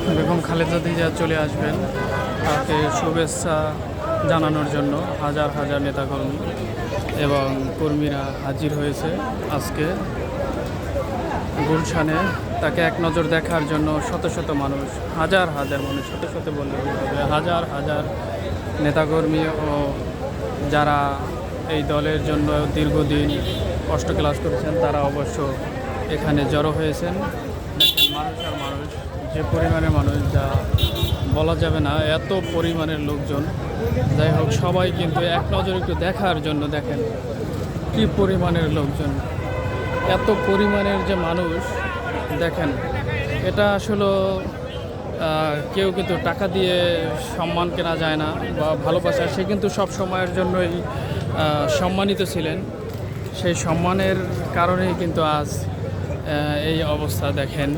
বেগম খালেদা জিয়া চলে আসবেন, তাকে শুভেচ্ছা জানানোর জন্য হাজার হাজার নেতাকর্মী এবং কর্মীরা হাজির হয়েছে আজকে গুলশানে। তাকে এক নজর দেখার জন্য শত শত মানুষ, হাজার হাজার মানুষ, শত শত বললে হাজার হাজার নেতাকর্মী ও যারা এই দলের জন্য দীর্ঘদিন কষ্ট ক্লাস করেছেন তারা অবশ্য এখানে জড়ো হয়েছেন। দেখেন মানুষ আর মানুষ, যে পরিমাণের মানুষ যা বলা যাবে না, এত পরিমাণের লোকজন। যাই হোক, সবাই কিন্তু এক নজর একটু দেখার জন্য, দেখেন কি পরিমাণের লোকজন, এত পরিমাণের যে মানুষ। দেখেন, এটা আসলে কেউ কিন্তু টাকা দিয়ে সম্মান কেনা যায় না বা ভালোবাসা। সে কিন্তু সব সময়ের জন্যই সম্মানিত ছিলেন, সেই সম্মানের কারণেই কিন্তু আজ এই অবস্থা। দেখেন,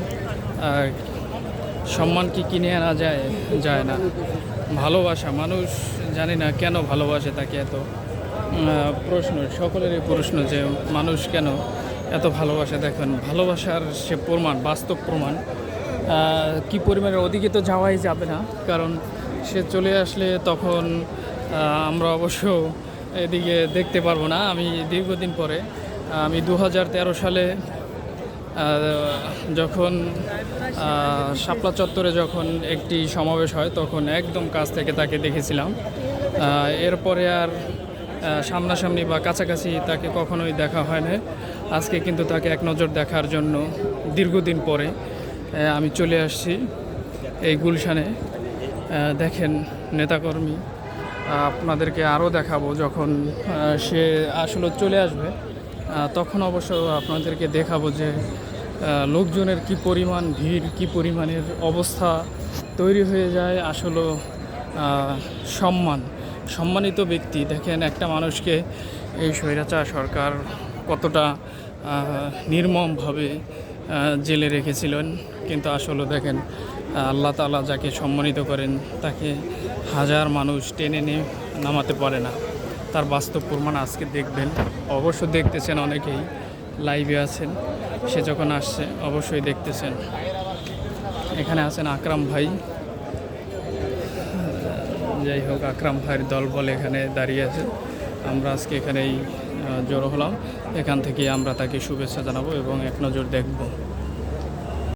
সম্মান কি কিনে আনা যায়? যায় না। ভালোবাসা, মানুষ জানি না কেন ভালোবাসে তাকে এত। প্রশ্ন, সকলেরই প্রশ্ন যে মানুষ কেন এত ভালোবাসে। দেখেন, ভালোবাসার সে প্রমাণ, বাস্তব প্রমাণ। কি পরিমাণের ওদিকে তো যাওয়াই যাবে না, কারণ সে চলে আসলে তখন আমরা অবশ্য এদিকে দেখতে পারবো না। আমি দীর্ঘদিন পরে, আমি 2013 সালে যখন শাপলা চত্বরে যখন একটি সমাবেশ হয়, তখন একদম কাছ থেকে তাকে দেখেছিলাম। এরপরে আর সামনাসামনি বা কাছাকাছি তাকে কখনোই দেখা হয় না। আজকে কিন্তু তাকে এক নজর দেখার জন্য দীর্ঘদিন পরে আমি চলে আসছি এই গুলশানে। দেখেন নেতাকর্মী, আপনাদেরকে আরও দেখাবো যখন সে আসলে চলে আসবে, তখন অবশ্য আপনাদেরকে দেখাবো যে লোকজনের কি পরিমাণ ভিড়, কি পরিমাণের অবস্থা তৈরি হয়ে যায়। আসলে সম্মানিত ব্যক্তি, দেখেন একটা মানুষকে এই স্বৈরাচার সরকার কতটা নির্মমভাবে জেলে রেখেছিলেন। কিন্তু আসলে দেখেন, আল্লাহ তাআলা যাকে সম্মানিত করেন তাকে হাজার মানুষ টেনে নামাতে পারে না। তার বাস্তব প্রমাণ আজকে দেখবেন, অবশ্য দেখতেছেন, অনেকেই লাইভে আছেন। সে যখন আসছে অবশ্যই দেখতেছেন। এখানে আছেন আকরাম ভাই। যাই হোক, আকরাম ভাইয়ের দলবল এখানে দাঁড়িয়ে আছে। আমরা আজকে এখানেই জড়ো হলাম। এখান থেকে আমরা তাকে শুভেচ্ছা জানাবো এবং এক নজর দেখব।